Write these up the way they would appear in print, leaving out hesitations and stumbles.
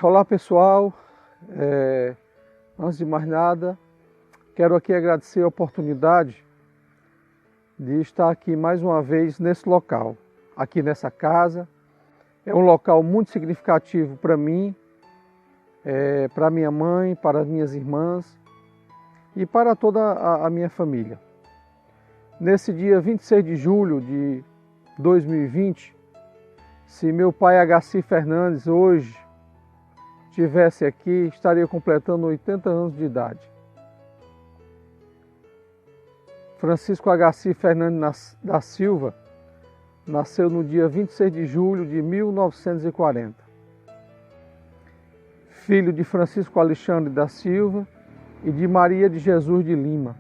Olá pessoal, antes de mais nada, quero aqui agradecer a oportunidade de estar aqui mais uma vez nesse local, aqui nessa casa. É um local muito significativo para mim, para minha mãe, para as minhas irmãs e para toda a minha família. Nesse dia 26 de julho de 2020, se meu pai Agaci Fernandes hoje estivesse aqui, estaria completando 80 anos de idade. Francisco Agaci Fernandes da Silva nasceu no dia 26 de julho de 1940. Filho de Francisco Alexandre da Silva e de Maria de Jesus de Lima.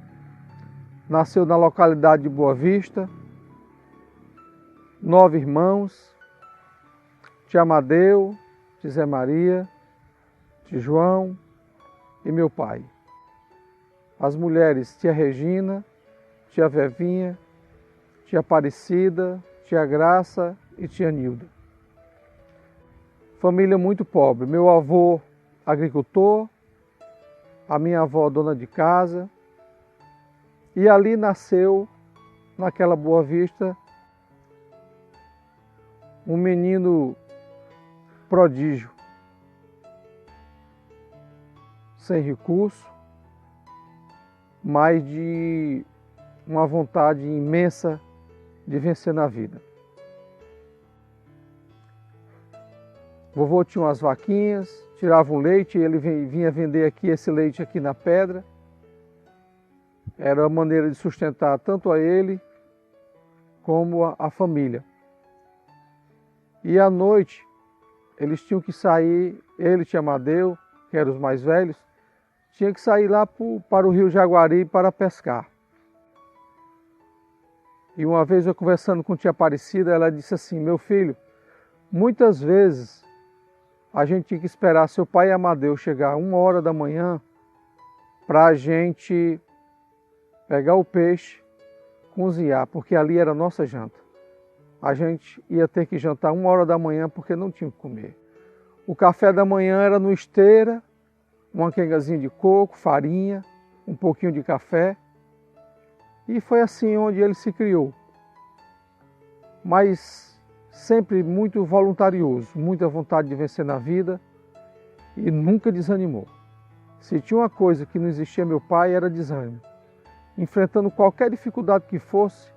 Nasceu na localidade de Boa Vista, 9 irmãos, tia Amadeu, tia Zé Maria, tia João e meu pai. As mulheres, tia Regina, tia Vevinha, tia Aparecida, tia Graça e tia Nilda. Família muito pobre. Meu avô, agricultor, a minha avó, dona de casa. E ali nasceu, naquela Boa Vista, um menino prodígio, sem recurso, mas de uma vontade imensa de vencer na vida. Vovô tinha umas vaquinhas, tirava um leite, ele vinha vender aqui esse leite aqui na pedra. Era a maneira de sustentar tanto a ele como a família. E à noite, eles tinham que sair, ele e tia Amadeu, que eram os mais velhos, tinha que sair lá para o rio Jaguari para pescar. E uma vez eu conversando com tia Aparecida, ela disse assim: meu filho, muitas vezes a gente tinha que esperar seu pai Amadeu chegar 1h da manhã para a gente pegar o peixe, cozinhar, porque ali era a nossa janta. A gente ia ter que jantar 1h da manhã porque não tinha o que comer. O café da manhã era no esteira, uma quengazinha de coco, farinha, um pouquinho de café. E foi assim onde ele se criou. Mas sempre muito voluntarioso, muita vontade de vencer na vida e nunca desanimou. Se tinha uma coisa que não existia meu pai, era desânimo. Enfrentando qualquer dificuldade que fosse,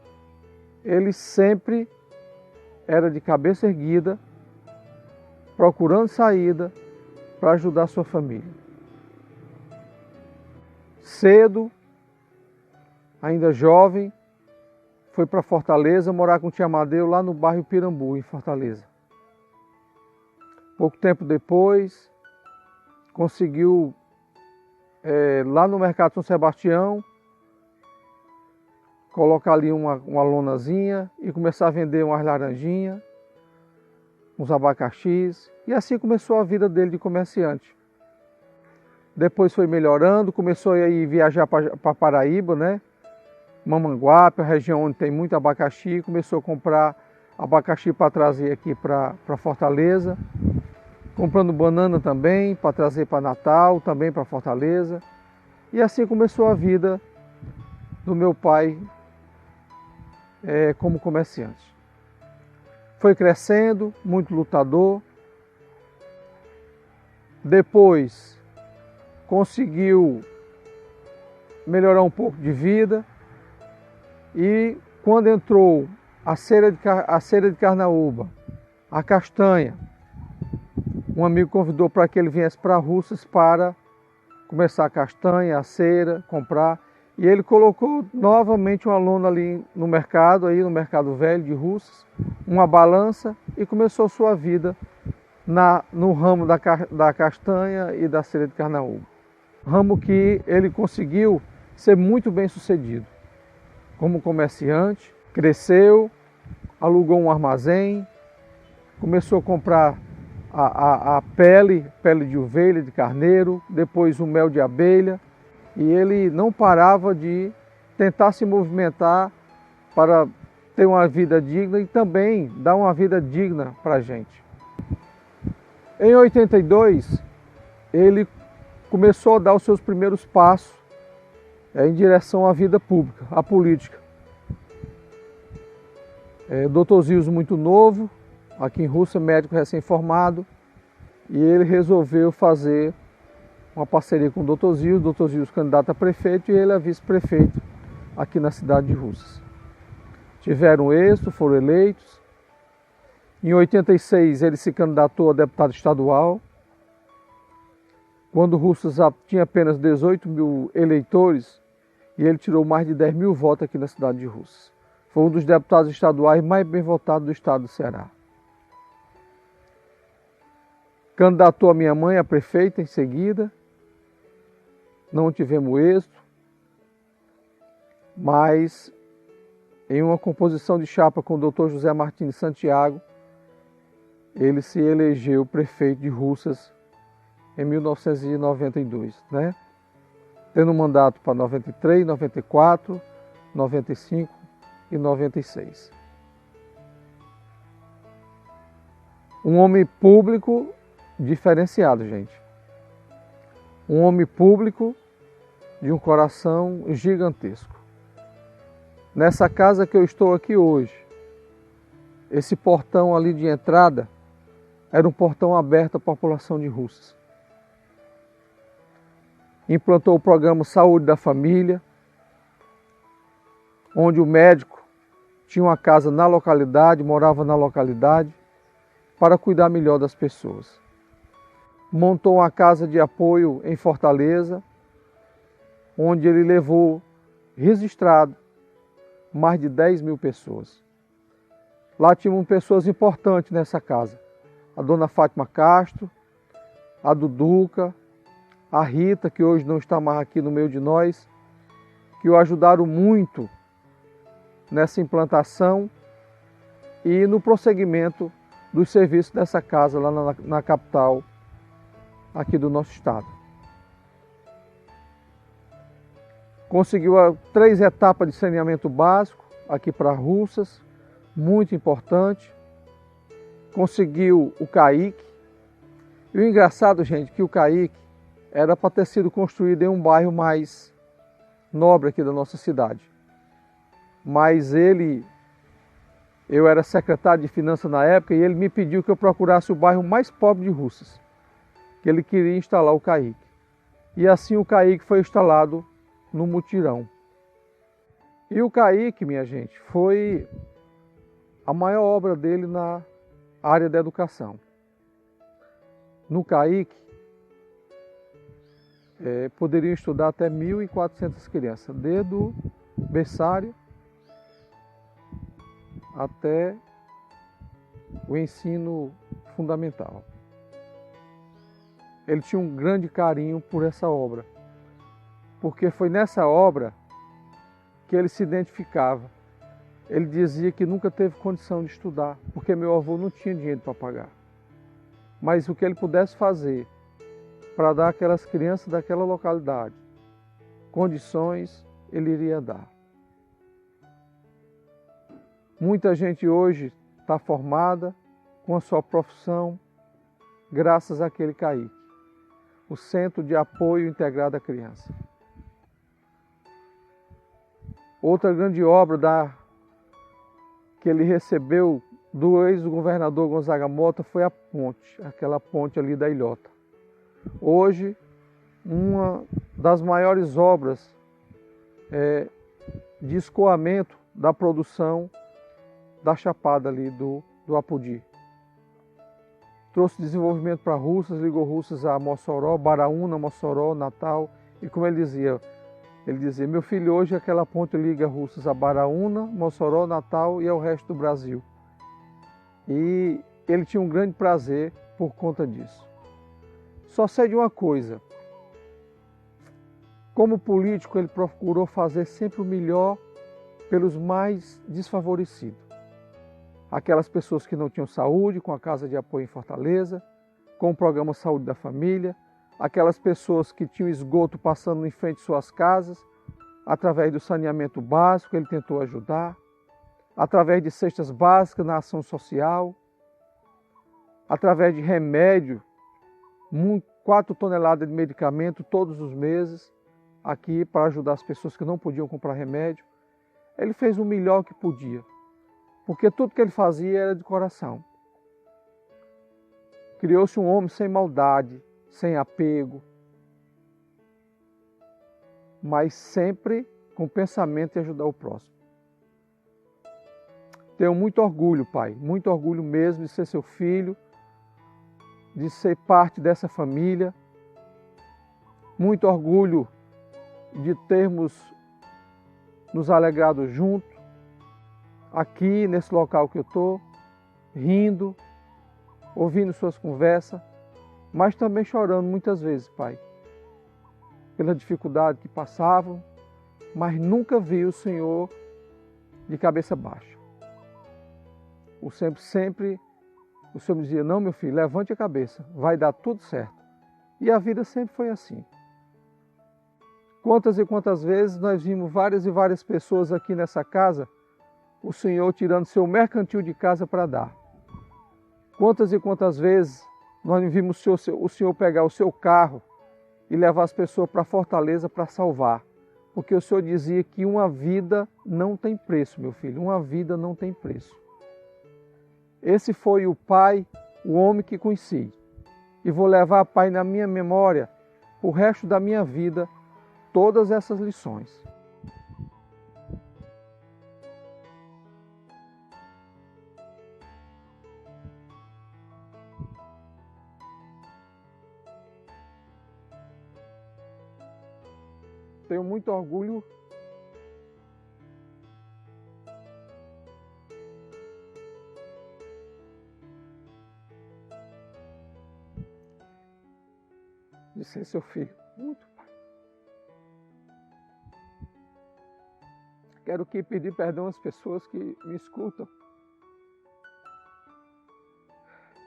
ele sempre era de cabeça erguida, procurando saída para ajudar a sua família. Cedo, ainda jovem, foi para Fortaleza morar com tia Amadeu lá no bairro Pirambu, em Fortaleza. Pouco tempo depois, conseguiu, lá no Mercado São Sebastião, colocar ali uma lonazinha e começar a vender umas laranjinhas, uns abacaxis, e assim começou a vida dele de comerciante. Depois foi melhorando, começou a ir viajar para Paraíba, né? Mamanguape, a região onde tem muito abacaxi, começou a comprar abacaxi para trazer aqui para Fortaleza, comprando banana também para trazer para Natal, também para Fortaleza. E assim começou a vida do meu pai como comerciante. Foi crescendo, muito lutador. Depois conseguiu melhorar um pouco de vida. E quando entrou a cera de carnaúba, a castanha, um amigo convidou para que ele viesse para Russas para começar a castanha, a cera, comprar. E ele colocou novamente uma lona ali no mercado velho de Russas, uma balança, e começou sua vida no ramo da castanha e da cera de carnaúba. Ramo que ele conseguiu ser muito bem sucedido. Como comerciante, cresceu, alugou um armazém, começou a comprar a pele de ovelha, de carneiro, depois o mel de abelha, e ele não parava de tentar se movimentar para ter uma vida digna e também dar uma vida digna para a gente. Em 82, ele começou a dar os seus primeiros passos em direção à vida pública, à política. Dr. Zilso, muito novo, aqui em Russa, médico recém-formado, e ele resolveu fazer uma parceria com o Dr. Zilso candidato a prefeito e ele a vice-prefeito aqui na cidade de Russas. Tiveram êxito, foram eleitos. Em 86 ele se candidatou a deputado estadual. Quando Russas tinha apenas 18 mil eleitores e ele tirou mais de 10 mil votos aqui na cidade de Russas. Foi um dos deputados estaduais mais bem votados do estado do Ceará. Candidatou a minha mãe a prefeita em seguida. Não tivemos êxito, mas em uma composição de chapa com o Dr. José Martins Santiago, ele se elegeu prefeito de Russas em 1992, né? Tendo um mandato para 93, 94, 95 e 96. Um homem público diferenciado, gente. Um homem público de um coração gigantesco. Nessa casa que eu estou aqui hoje, esse portão ali de entrada era um portão aberto à população de Russas. Implantou o programa Saúde da Família, onde o médico tinha uma casa na localidade, morava na localidade, para cuidar melhor das pessoas. Montou uma casa de apoio em Fortaleza, onde ele levou registrado mais de 10 mil pessoas. Lá tinham pessoas importantes nessa casa. A dona Fátima Castro, a Duduca, a Rita, que hoje não está mais aqui no meio de nós, que o ajudaram muito nessa implantação e no prosseguimento dos serviços dessa casa lá na capital aqui do nosso estado. Conseguiu 3 etapas de saneamento básico aqui para Russas, muito importante. Conseguiu o CAIC. E o engraçado, gente, que o CAIC era para ter sido construído em um bairro mais nobre aqui da nossa cidade. Mas eu era secretário de Finanças na época e ele me pediu que eu procurasse o bairro mais pobre de Russas, que ele queria instalar o CAIC. E assim o CAIC foi instalado no mutirão. E o CAIC, minha gente, foi a maior obra dele na área da educação. No CAIC, poderiam estudar até 1.400 crianças, desde o berçário até o ensino fundamental. Ele tinha um grande carinho por essa obra, porque foi nessa obra que ele se identificava. Ele dizia que nunca teve condição de estudar, porque meu avô não tinha dinheiro para pagar. Mas o que ele pudesse fazer para dar àquelas crianças daquela localidade condições, ele iria dar. Muita gente hoje está formada com a sua profissão graças àquele CAIC, o Centro de Apoio Integrado à Criança. Outra grande obra que ele recebeu do ex-governador Gonzaga Mota foi a ponte, aquela ponte ali da Ilhota. Hoje, uma das maiores obras de escoamento da produção da Chapada ali do Apodi. Trouxe desenvolvimento para Russas, ligou Russas a Mossoró, Baraúna, Mossoró, Natal. E como ele dizia, meu filho, hoje aquela ponte liga Russas a Baraúna, Mossoró, Natal e ao resto do Brasil. E ele tinha um grande prazer por conta disso. Só sei de uma coisa, como político ele procurou fazer sempre o melhor pelos mais desfavorecidos. Aquelas pessoas que não tinham saúde, com a Casa de Apoio em Fortaleza, com o programa Saúde da Família, aquelas pessoas que tinham esgoto passando em frente às suas casas, através do saneamento básico ele tentou ajudar, através de cestas básicas na ação social, através de remédio 4 toneladas de medicamento todos os meses aqui para ajudar as pessoas que não podiam comprar remédio. Ele fez o melhor que podia, porque tudo que ele fazia era de coração. Criou-se um homem sem maldade, sem apego, mas sempre com pensamento em ajudar o próximo. Tenho muito orgulho, Pai, muito orgulho mesmo de ser seu filho, de ser parte dessa família. Muito orgulho de termos nos alegrado juntos, aqui nesse local que eu estou, rindo, ouvindo suas conversas, mas também chorando muitas vezes, Pai, pela dificuldade que passavam, mas nunca vi o Senhor de cabeça baixa. O Senhor me dizia, não, meu filho, levante a cabeça, vai dar tudo certo. E a vida sempre foi assim. Quantas e quantas vezes nós vimos várias e várias pessoas aqui nessa casa, o Senhor tirando seu mercantil de casa para dar. Quantas e quantas vezes nós vimos o Senhor pegar o seu carro e levar as pessoas para Fortaleza para salvar. Porque o Senhor dizia que uma vida não tem preço, meu filho, uma vida não tem preço. Esse foi o Pai, o homem que conheci. E vou levar, Pai, na minha memória, o resto da minha vida, todas essas lições. Tenho muito orgulho de ser seu filho. Muito, Pai. Quero aqui pedir perdão às pessoas que me escutam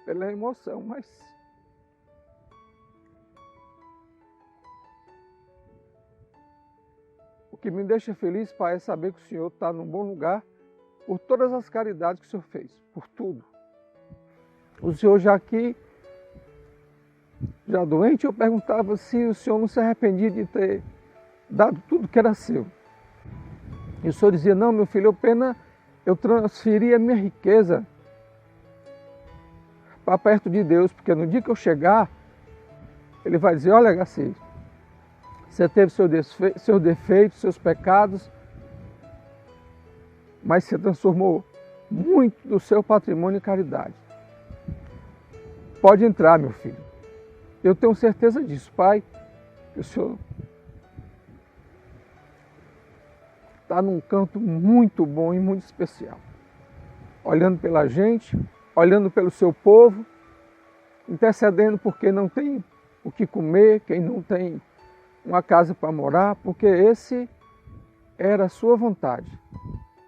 pela emoção, mas o que me deixa feliz, Pai, é saber que o Senhor está num bom lugar por todas as caridades que o Senhor fez, por tudo. O Senhor já aqui, já doente, eu perguntava se o Senhor não se arrependia de ter dado tudo que era seu. E o Senhor dizia, não, meu filho, eu transferi a minha riqueza para perto de Deus, porque no dia que eu chegar, Ele vai dizer, olha, Garcia, você teve seu defeito, seus pecados, mas você transformou muito do seu patrimônio em caridade. Pode entrar, meu filho. Eu tenho certeza disso, Pai, que o Senhor está num canto muito bom e muito especial. Olhando pela gente, olhando pelo seu povo, intercedendo por quem não tem o que comer, quem não tem uma casa para morar, porque esse era a sua vontade.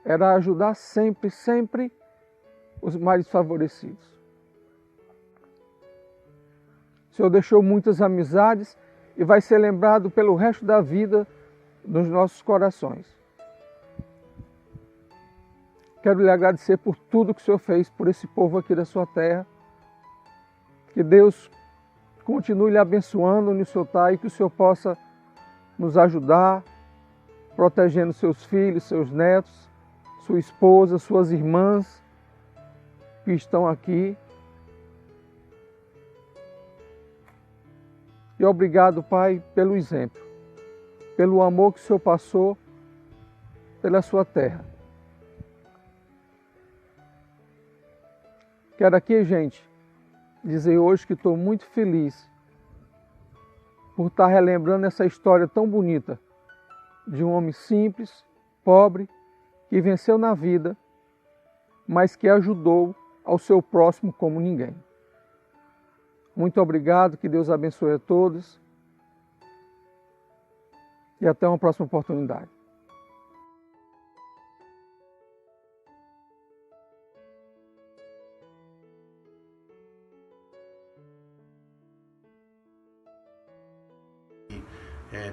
Era ajudar sempre, sempre os mais desfavorecidos. O Senhor deixou muitas amizades e vai ser lembrado pelo resto da vida nos nossos corações. Quero lhe agradecer por tudo que o Senhor fez por esse povo aqui da sua terra. Que Deus continue lhe abençoando onde o Senhor está e que o Senhor possa nos ajudar, protegendo seus filhos, seus netos, sua esposa, suas irmãs que estão aqui. E obrigado, Pai, pelo exemplo, pelo amor que o Senhor passou pela sua terra. Quero aqui, gente, dizer hoje que estou muito feliz por estar relembrando essa história tão bonita de um homem simples, pobre, que venceu na vida, mas que ajudou ao seu próximo como ninguém. Muito obrigado, que Deus abençoe a todos e até uma próxima oportunidade.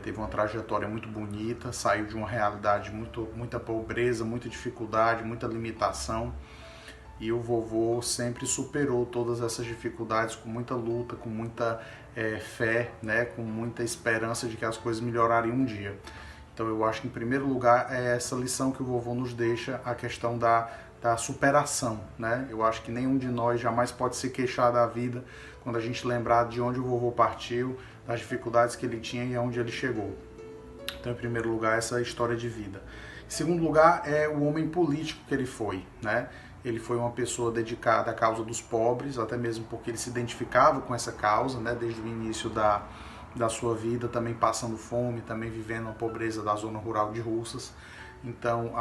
Teve uma trajetória muito bonita, saiu de uma realidade muita pobreza, muita dificuldade, muita limitação E o vovô sempre superou todas essas dificuldades com muita luta, com muita fé, né? Com muita esperança de que as coisas melhorariam um dia. Então eu acho que em primeiro lugar é essa lição que o vovô nos deixa, a questão da superação, né? Eu acho que nenhum de nós jamais pode se queixar da vida quando a gente lembrar de onde o vovô partiu, das dificuldades que ele tinha e aonde ele chegou. Então, em primeiro lugar, essa história de vida. Em segundo lugar, é o homem político que ele foi, né? Ele foi uma pessoa dedicada à causa dos pobres, até mesmo porque ele se identificava com essa causa, né? Desde o início da sua vida, também passando fome, também vivendo a pobreza da zona rural de Russas. Então,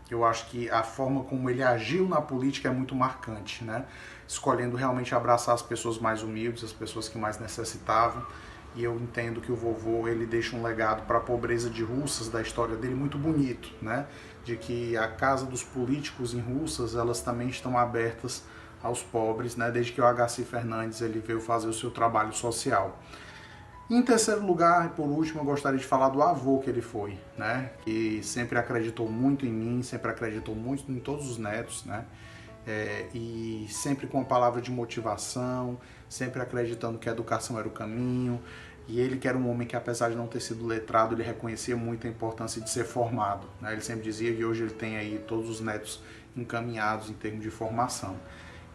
eu acho que a forma como ele agiu na política é muito marcante, né? Escolhendo realmente abraçar as pessoas mais humildes, as pessoas que mais necessitavam. E eu entendo que o vovô, ele deixa um legado para a pobreza de Russas, da história dele, muito bonito, né? De que a casa dos políticos em Russas, elas também estão abertas aos pobres, né? Desde que o H.C. Fernandes ele veio fazer o seu trabalho social. Em terceiro lugar, e por último, eu gostaria de falar do avô que ele foi, né? Que sempre acreditou muito em mim, sempre acreditou muito em todos os netos, né? E sempre com a palavra de motivação, sempre acreditando que a educação era o caminho. E ele, que era um homem que, apesar de não ter sido letrado, ele reconhecia muito a importância de ser formado, né? Ele sempre dizia que hoje ele tem aí todos os netos encaminhados em termos de formação.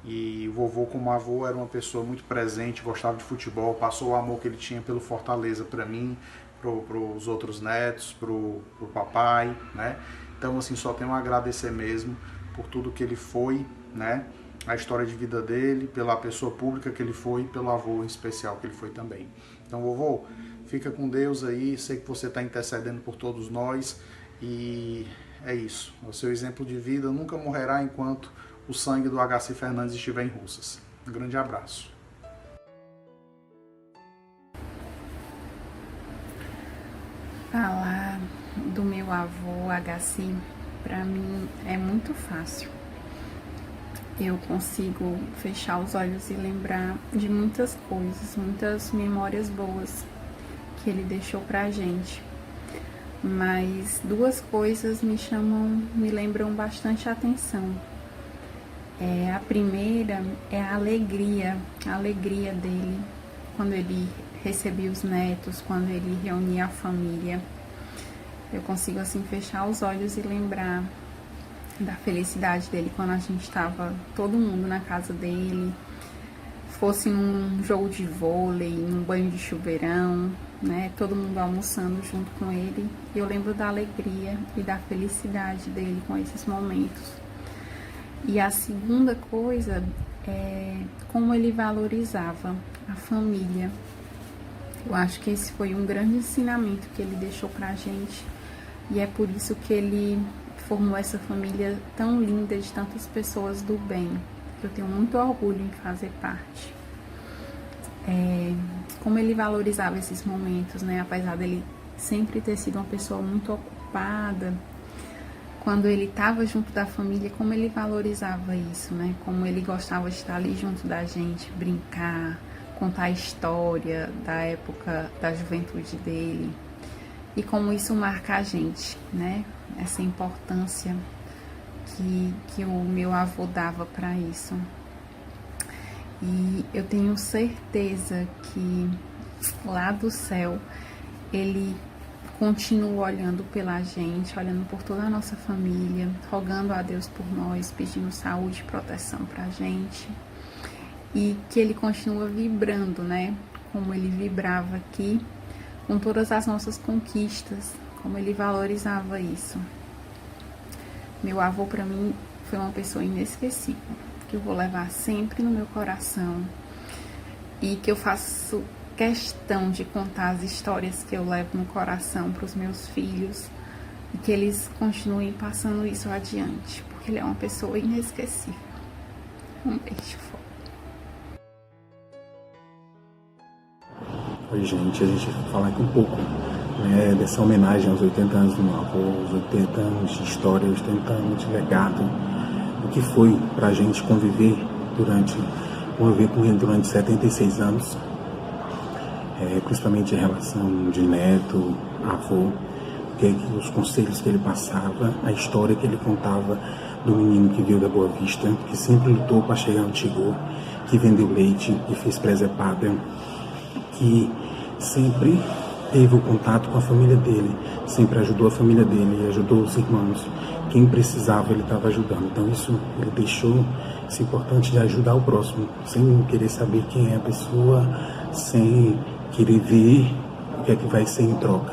E o vovô, como avô, era uma pessoa muito presente, gostava de futebol, passou o amor que ele tinha pelo Fortaleza para mim, para os outros netos, para o papai, né? Então, assim, só tenho a agradecer mesmo por tudo que ele foi, né? A história de vida dele, pela pessoa pública que ele foi e pelo avô em especial que ele foi também. Então, vovô, fica com Deus aí, sei que você está intercedendo por todos nós e é isso. O seu exemplo de vida nunca morrerá enquanto o sangue do H.C. Fernandes estiver em Russas. Um grande abraço. Falar do meu avô H.C. para mim é muito fácil. Eu consigo fechar os olhos e lembrar de muitas coisas, muitas memórias boas que ele deixou pra gente. Mas duas coisas me lembram bastante a atenção. A primeira é a alegria dele quando ele recebia os netos, quando ele reunia a família. Eu consigo assim fechar os olhos e lembrar da felicidade dele quando a gente estava todo mundo na casa dele, fosse num jogo de vôlei, num banho de chuveirão, né? Todo mundo almoçando junto com ele. Eu lembro da alegria e da felicidade dele com esses momentos. E a segunda coisa é como ele valorizava a família. Eu acho que esse foi um grande ensinamento que ele deixou pra gente. E é por isso que ele formou essa família tão linda de tantas pessoas do bem. Eu tenho muito orgulho em fazer parte. Como ele valorizava esses momentos, né? Apesar dele sempre ter sido uma pessoa muito ocupada, quando ele estava junto da família, como ele valorizava isso, né? Como ele gostava de estar ali junto da gente, brincar, contar a história da época da juventude dele. E como isso marca a gente, né? Essa importância que o meu avô dava para isso. E eu tenho certeza que lá do céu ele continua olhando pela gente, olhando por toda a nossa família, rogando a Deus por nós, pedindo saúde e proteção pra gente. E que ele continua vibrando, né? Como ele vibrava aqui, com todas as nossas conquistas, como ele valorizava isso. Meu avô, para mim, foi uma pessoa inesquecível, que eu vou levar sempre no meu coração e que eu faço questão de contar as histórias que eu levo no coração para os meus filhos e que eles continuem passando isso adiante, porque ele é uma pessoa inesquecível. Um beijo forte. Oi, gente, a gente vai falar aqui um pouco, né, dessa homenagem aos 80 anos do meu avô, os 80 anos de história, os 80 anos de legado, o que foi pra gente conviver com ele durante 76 anos, principalmente em relação de neto, avô, os conselhos que ele passava, a história que ele contava do menino que veio da Boa Vista, que sempre lutou para chegar onde chegou, que vendeu leite, que fez presepada, que sempre teve o contato com a família dele, sempre ajudou a família dele, ajudou os irmãos. Quem precisava, ele estava ajudando. Então isso, ele deixou isso importante de ajudar o próximo, sem querer saber quem é a pessoa, sem querer ver o que é que vai ser em troca.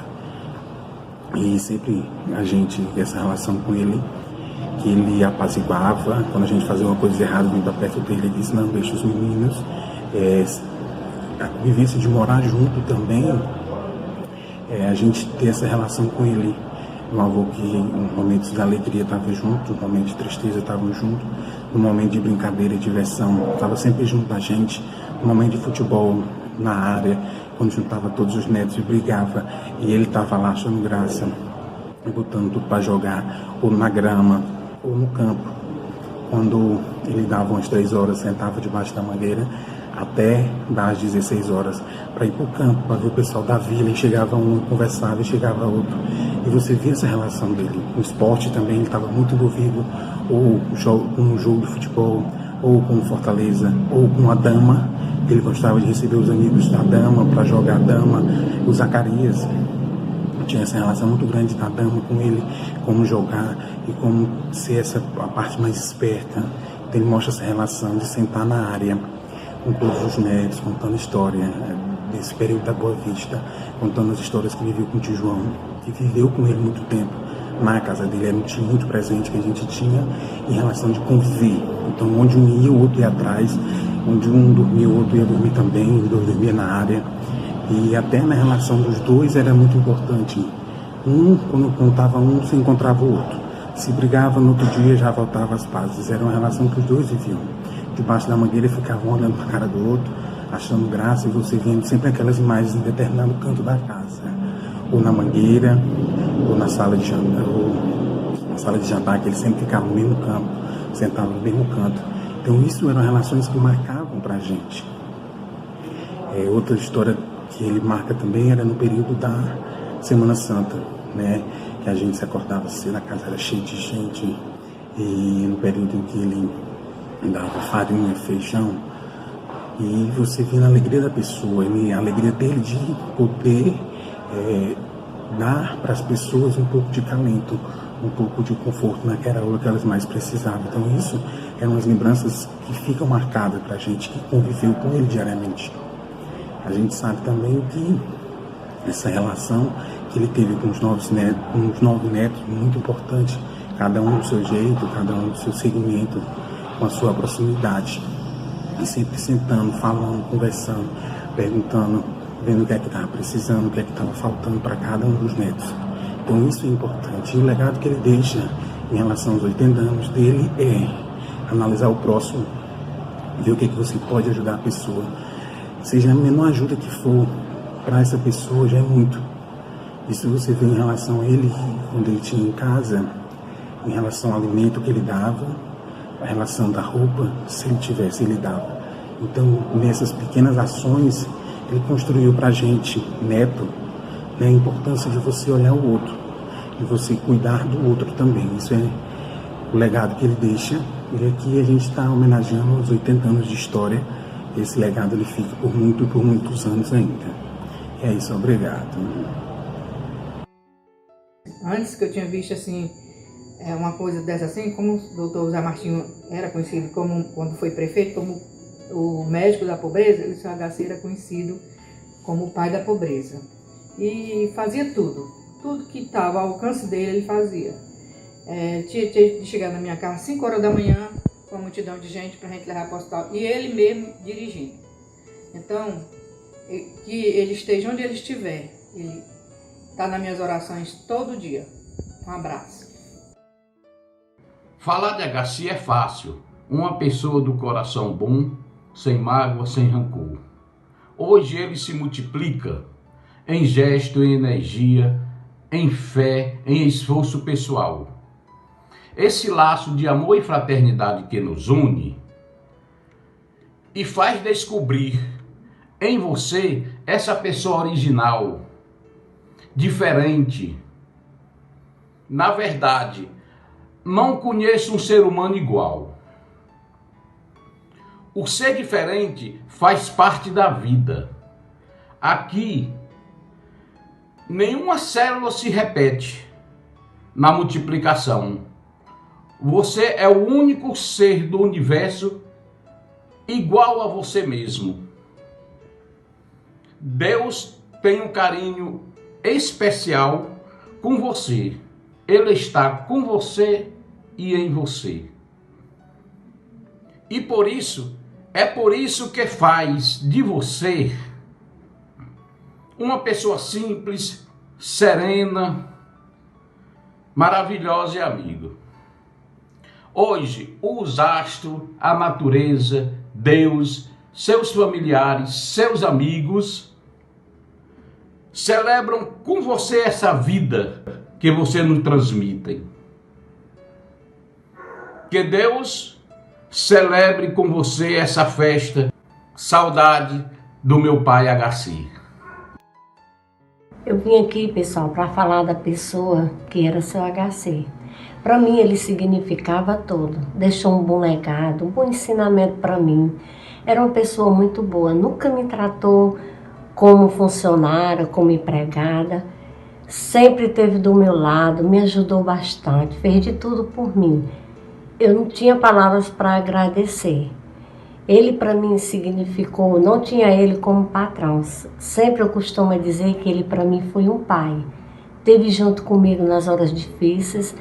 E sempre a gente, essa relação com ele, que ele apaziguava, quando a gente fazia uma coisa errada, vinha perto dele, ele disse, não, deixa os meninos. A convivência de morar junto também, a gente ter essa relação com ele. Um avô que em momentos de alegria estava junto, em momentos de tristeza estavam junto, no momento de brincadeira e diversão estava sempre junto da gente, no momento de futebol na área, quando juntava todos os netos e brigava, e ele estava lá achando graça, botando tudo para jogar, ou na grama, ou no campo. Quando ele dava umas 3 horas, sentava debaixo da mangueira, até das 16 horas, para ir para o campo, para ver o pessoal da vila, e chegava um, conversava, e chegava outro. E você via essa relação dele. No esporte também, ele estava muito envolvido, ou com um jogo de futebol, ou com Fortaleza, ou com a dama. Ele gostava de receber os amigos da dama, para jogar a dama. O Zacarias tinha essa relação muito grande da dama com ele, como jogar e como ser a parte mais esperta. Então ele mostra essa relação de sentar na área, com todos os netos, contando história desse período da Boa Vista, contando as histórias que viveu com o tio João, que viveu com ele muito tempo na casa dele. Era um tio muito presente que a gente tinha em relação de conviver. Então, onde um ia, o outro ia atrás, onde um dormia, o outro ia dormir também, os dois dormiam na área. E até na relação dos dois era muito importante. Quando estava um, se encontrava o outro. Se brigava, no outro dia já voltava às pazes. Era uma relação que os dois viviam. Debaixo da mangueira ficavam olhando para a cara do outro, achando graça, e você vendo sempre aquelas imagens em determinado canto da casa, ou na mangueira, ou na sala de jantar, que eles sempre ficavam no mesmo campo, sentavam no mesmo canto. Então isso eram relações que marcavam para a gente. Outra história que ele marca também era no período da Semana Santa, né? Que a gente se acordava cedo, a casa era cheia de gente, e no período em que ele dava farinha, feijão, e você vê na alegria da pessoa, a alegria dele de poder dar para as pessoas um pouco de calento, um pouco de conforto naquela hora que elas mais precisavam. Então isso eram as lembranças que ficam marcadas para a gente que conviveu com ele diariamente. A gente sabe também que essa relação que ele teve com os 9 netos, muito importante, cada um do seu jeito, cada um do seu segmento, com a sua proximidade, e sempre sentando, falando, conversando, perguntando, vendo o que é que estava precisando, o que é que estava faltando para cada um dos netos. Então isso é importante. E o legado que ele deixa em relação aos 80 anos dele é analisar o próximo, ver o que é que você pode ajudar a pessoa. Seja a menor ajuda que for, para essa pessoa já é muito. Isso você vê em relação a ele, quando ele tinha em casa, em relação ao alimento que ele dava, a relação da roupa, se ele tivesse, ele dava. Então, nessas pequenas ações, ele construiu para a gente, neto, né, a importância de você olhar o outro, de você cuidar do outro também. Isso é o legado que ele deixa, e aqui a gente está homenageando os 80 anos de história. Esse legado ele fica por muitos anos ainda. É isso, obrigado. Antes que eu tinha visto assim, uma coisa dessa assim, como o doutor Zé Martinho era conhecido como, quando foi prefeito, como o médico da pobreza, o seu HC era conhecido como o pai da pobreza. E fazia tudo que estava ao alcance dele, ele fazia. Tinha de chegar na minha casa às 5 horas da manhã, com uma multidão de gente para a gente levar para o hospital, e ele mesmo dirigindo. Então, que ele esteja onde ele estiver, ele está nas minhas orações todo dia. Um abraço. Falar de HC é fácil. Uma pessoa do coração bom, sem mágoa, sem rancor. Hoje ele se multiplica em gesto, em energia, em fé, em esforço pessoal. Esse laço de amor e fraternidade que nos une e faz descobrir em você essa pessoa original, diferente. Na verdade, não conheço um ser humano igual. O ser diferente faz parte da vida. Aqui, nenhuma célula se repete na multiplicação. Você é o único ser do universo igual a você mesmo. Deus tem um carinho especial com você. Ele está com você e em você. E por isso, é por isso que faz de você uma pessoa simples, serena, maravilhosa e amiga. Hoje, os astros, a natureza, Deus, seus familiares, seus amigos celebram com você essa vida que você nos transmite. Que Deus celebre com você essa festa. Saudade do meu pai Agaci. Eu vim aqui, pessoal, para falar da pessoa que era seu Agaci. Para mim, ele significava tudo. Deixou um bom legado, um bom ensinamento para mim. Era uma pessoa muito boa. Nunca me tratou como funcionária, como empregada. Sempre esteve do meu lado, me ajudou bastante, fez de tudo por mim. Eu não tinha palavras para agradecer. Ele para mim significou, não tinha ele como patrão. Sempre eu costumo dizer que ele para mim foi um pai. Esteve junto comigo nas horas difíceis,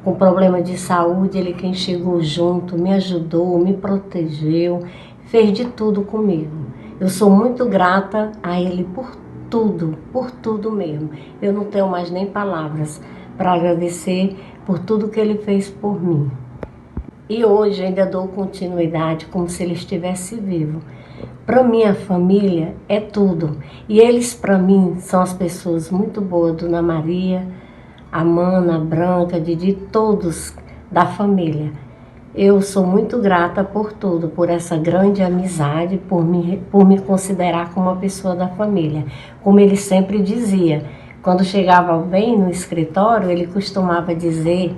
com problema de saúde, ele quem chegou junto, me ajudou, me protegeu, fez de tudo comigo. Eu sou muito grata a ele por tudo mesmo. Eu não tenho mais nem palavras para agradecer por tudo que ele fez por mim. E hoje ainda dou continuidade como se ele estivesse vivo. Para minha família é tudo. E eles para mim são as pessoas muito boas, Dona Maria, a Mana, a Branca, Didi, todos da família. Eu sou muito grata por tudo, por essa grande amizade, por me considerar como uma pessoa da família. Como ele sempre dizia, quando chegava alguém no escritório, ele costumava dizer,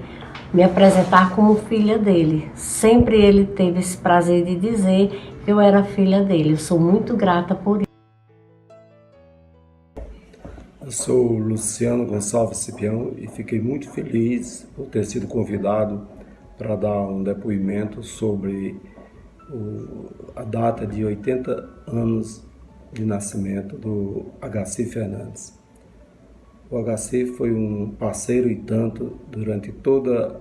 me apresentar como filha dele. Sempre ele teve esse prazer de dizer que eu era filha dele. Eu sou muito grata por isso. Eu sou Luciano Gonçalves Cipião e fiquei muito feliz por ter sido convidado para dar um depoimento sobre a data de 80 anos de nascimento do Agaci Fernandes. O Agaci foi um parceiro e tanto durante toda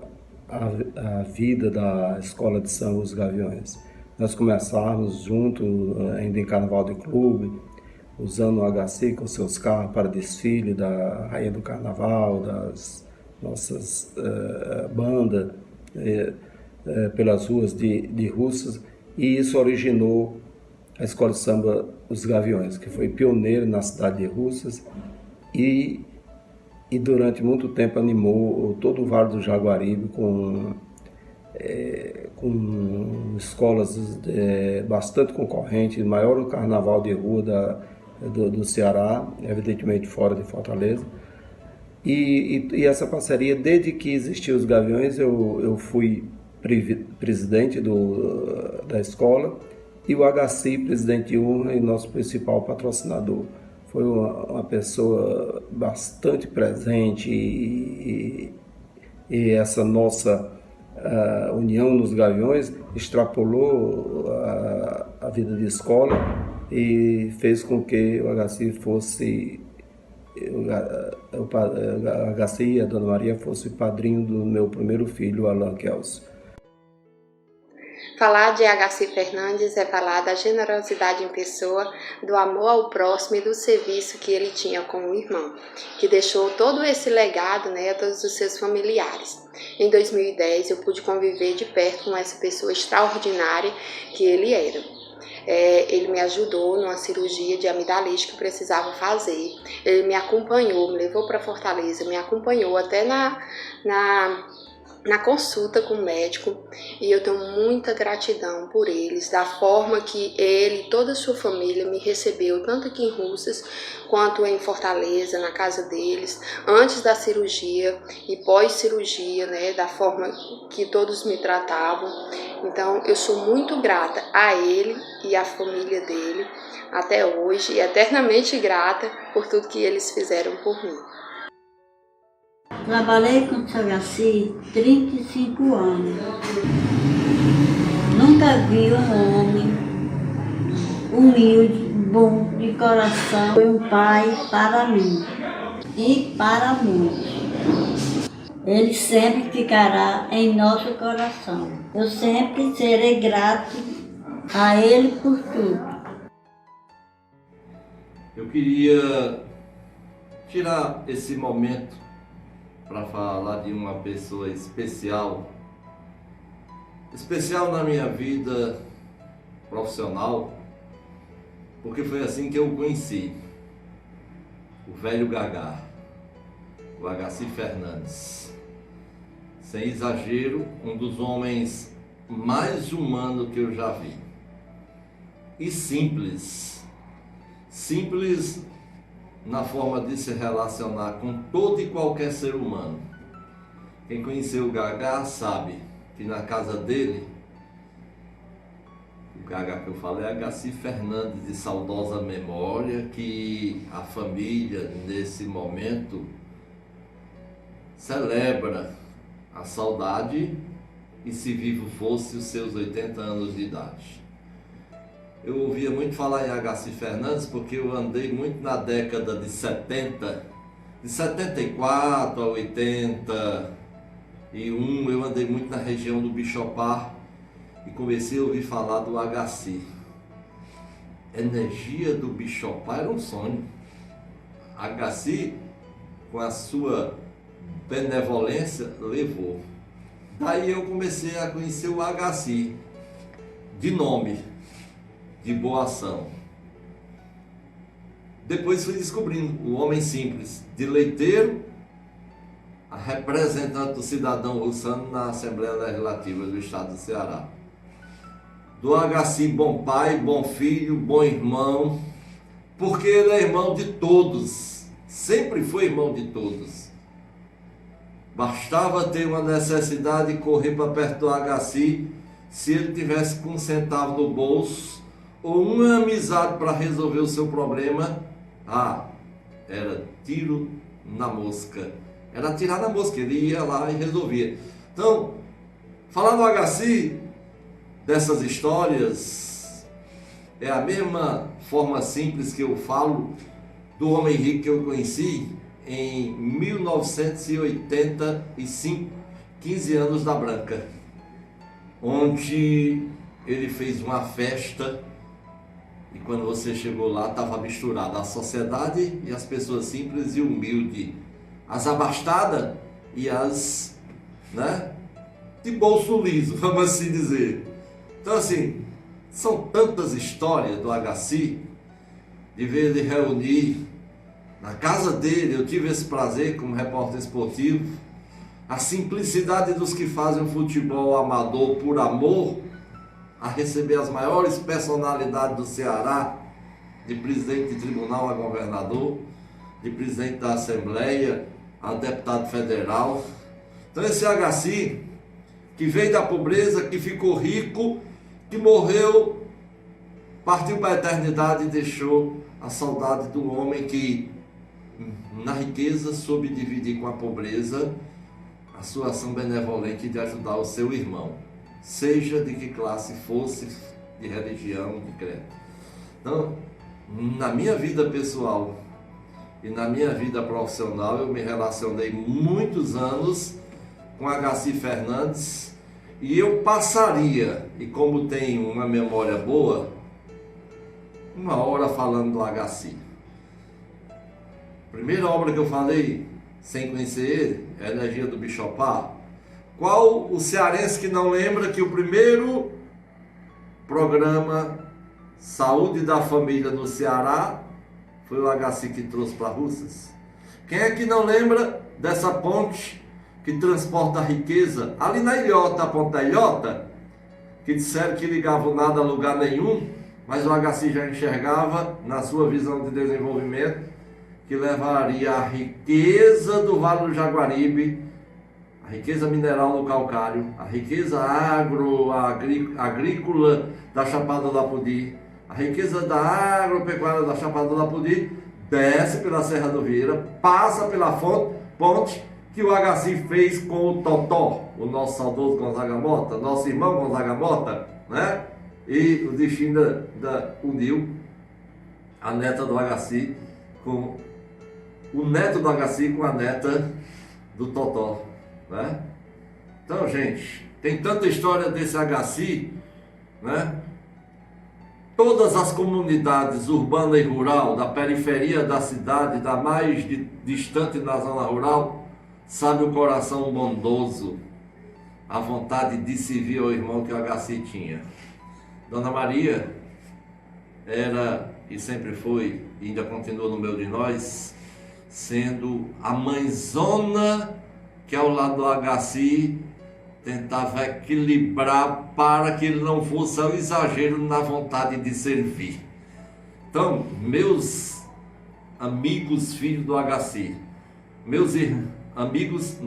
a vida da Escola de Samba Os Gaviões. Nós começamos juntos, ainda em Carnaval de Clube, usando o Agaci com seus carros para desfile da Rainha do Carnaval, das nossas bandas, pelas ruas de Russas, e isso originou a Escola de Samba Os Gaviões, que foi pioneira na cidade de Russas e durante muito tempo animou todo o Vale do Jaguaribe com escolas bastante concorrentes, maior carnaval de rua do Ceará, evidentemente fora de Fortaleza. E essa parceria, desde que existiu os Gaviões, eu fui presidente da escola e o Agaci, presidente de honra e nosso principal patrocinador. Foi uma pessoa bastante presente e essa nossa união nos Gaviões extrapolou a vida de escola e fez com que o Agaci fosse, o Agaci e a Dona Maria fosse padrinho do meu primeiro filho, Alan Kelso. Falar de Agaci Fernandes é falar da generosidade em pessoa, do amor ao próximo e do serviço que ele tinha com o irmão, que deixou todo esse legado, a todos os seus familiares. Em 2010 eu pude conviver de perto com essa pessoa extraordinária que ele era. Ele me ajudou numa cirurgia de amidalite que eu precisava fazer. Ele me acompanhou, me levou para Fortaleza, me acompanhou até na consulta com o médico, e eu tenho muita gratidão por eles, da forma que ele e toda a sua família me recebeu, tanto aqui em Russas quanto em Fortaleza, na casa deles, antes da cirurgia e pós-cirurgia, né, da forma que todos me tratavam. Então eu sou muito grata a ele e à família dele até hoje, e eternamente grata por tudo que eles fizeram por mim. Trabalhei com o Sr. Gaci 35 anos. Nunca vi um homem humilde, bom de coração. Foi um pai para mim e para muitos. Ele sempre ficará em nosso coração. Eu sempre serei grato a ele por tudo. Eu queria tirar esse momento para falar de uma pessoa especial na minha vida profissional, porque foi assim que eu o conheci, o velho Gagá, o Agaci Fernandes. Sem exagero, um dos homens mais humanos que eu já vi. E simples na forma de se relacionar com todo e qualquer ser humano. Quem conheceu o Gagá sabe que na casa dele, o Gagá que eu falei é Agaci Fernandes, de saudosa memória, que a família nesse momento celebra a saudade e, se vivo fosse, os seus 80 anos de idade. Eu ouvia muito falar em Agaci Fernandes porque eu andei muito na década de 70, de 74 a 81, eu andei muito na região do Bichopar e comecei a ouvir falar do Agaci. Energia do Bichopar era um sonho. Agaci, com a sua benevolência, levou. Daí eu comecei a conhecer o Agaci, de nome, de boa ação. Depois fui descobrindo o homem simples, de leiteiro a representante do cidadão russano na Assembleia Legislativa do Estado do Ceará. Do Agaci, bom pai, bom filho, bom irmão, porque ele é irmão de todos, sempre foi irmão de todos. Bastava ter uma necessidade de correr para perto do Agaci, se ele tivesse com um centavo no bolso, ou uma amizade para resolver o seu problema, era tiro na mosca. Era tirar na mosca, ele ia lá e resolvia. Então, falar do Agaci, dessas histórias, é a mesma forma simples que eu falo do homem rico que eu conheci em 1985, 15 anos da Branca, onde ele fez uma festa. E quando você chegou lá, estava misturada a sociedade e as pessoas simples e humildes, as abastadas e as, de bolso liso, vamos assim dizer. Então, assim, são tantas histórias do Agaci, de ver ele reunir na casa dele. Eu tive esse prazer como repórter esportivo, a simplicidade dos que fazem o futebol amador por amor, a receber as maiores personalidades do Ceará, de presidente de tribunal a governador, de presidente da Assembleia a deputado federal. Então esse Agaci, que veio da pobreza, que ficou rico, que morreu, partiu para a eternidade e deixou a saudade do homem que, na riqueza, soube dividir com a pobreza a sua ação benevolente de ajudar o seu irmão, seja de que classe fosse, de religião, de credo. Então, na minha vida pessoal e na minha vida profissional, eu me relacionei muitos anos com Agaci Fernandes, e eu passaria, e como tenho uma memória boa, uma hora falando do Agaci. Primeira obra que eu falei, sem conhecer ele, é a Energia do Bichopar. Qual o cearense que não lembra que o primeiro programa Saúde da Família no Ceará foi o Agaci que trouxe para Russas? Quem é que não lembra dessa ponte que transporta a riqueza, ali na ilhota, a ponta da ilhota, que disseram que ligavam nada a lugar nenhum, mas o Agassiz já enxergava, na sua visão de desenvolvimento, que levaria a riqueza do Vale do Jaguaribe, a riqueza mineral do calcário, a riqueza agrícola da Chapada do Apodi, a riqueza da agropecuária da Chapada do Apodi, desce pela Serra do Vieira, passa pela ponte que o Agassiz fez com o Totó, o nosso saudoso Gonzaga Mota, nosso irmão Gonzaga Mota, né? E o destino uniu a neta do Agassiz com o neto do Agassiz com a neta do Totó, né? Então, gente, tem tanta história desse Agassiz, né? Todas as comunidades urbana e rural, da periferia da cidade, da mais distante na zona rural, sabe o coração bondoso, a vontade de servir ao irmão que o Agassiz tinha. Dona Maria era e sempre foi, e ainda continua no meio de nós, sendo a mãezona que ao lado do Agassiz tentava equilibrar para que ele não fosse ao exagero na vontade de servir. Então, meus amigos filhos do Agassiz, meus amigos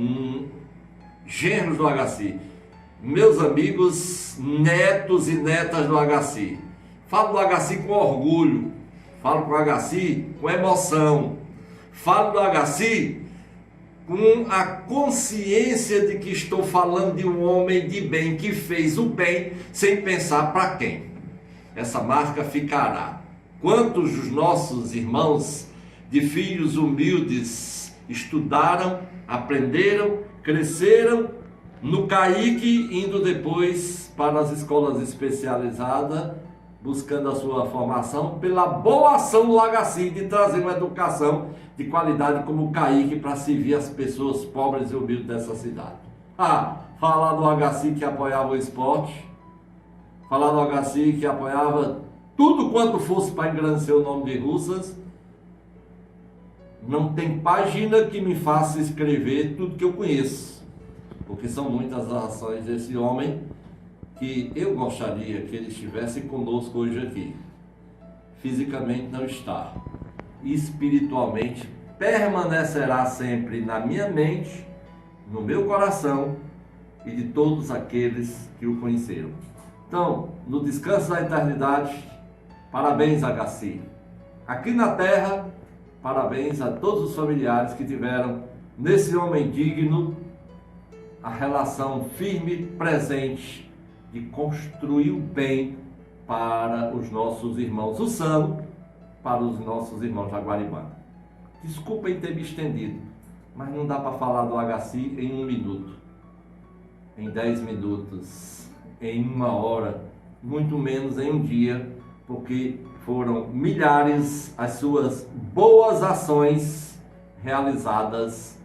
genros do Agassiz, meus amigos netos e netas do Agassiz, falo do Agassiz com orgulho, falo do Agassiz com emoção, falo do Agassiz com a consciência de que estou falando de um homem de bem que fez o bem sem pensar para quem. Essa marca ficará. Quantos dos nossos irmãos de filhos humildes estudaram, aprenderam, cresceram no CAIC, indo depois para as escolas especializadas, buscando a sua formação pela boa ação do Agassiz de trazer uma educação de qualidade como o CAIC para servir as pessoas pobres e humildes dessa cidade. Falar do Agassiz que apoiava o esporte, falar do Agassiz que apoiava tudo quanto fosse para engrandecer o nome de Russas, não tem página que me faça escrever tudo que eu conheço, porque são muitas as ações desse homem que eu gostaria que ele estivesse conosco hoje aqui. Fisicamente não está, espiritualmente permanecerá sempre na minha mente, no meu coração e de todos aqueles que o conheceram. Então, no descanso da eternidade, parabéns, Agassiz. Aqui na terra, parabéns a todos os familiares que tiveram nesse homem digno a relação firme, presente, de construir o bem para os nossos irmãos Ussano, para os nossos irmãos jaguaribanos. Desculpem ter me estendido, mas não dá para falar do Agassiz em 1 minuto, em 10 minutos, em 1 hora, muito menos em 1 dia, porque foram milhares as suas boas ações realizadas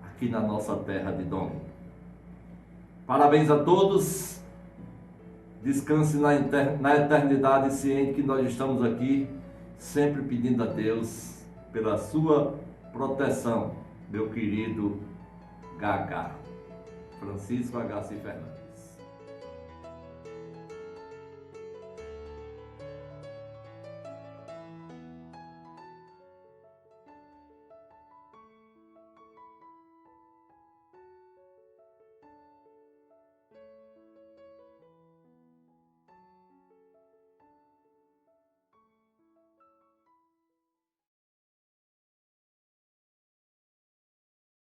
aqui na nossa terra de Dom. Parabéns a todos. Descanse na eternidade, ciente que nós estamos aqui, sempre pedindo a Deus pela sua proteção, meu querido Gagá. Francisco Agassiz Fernandes.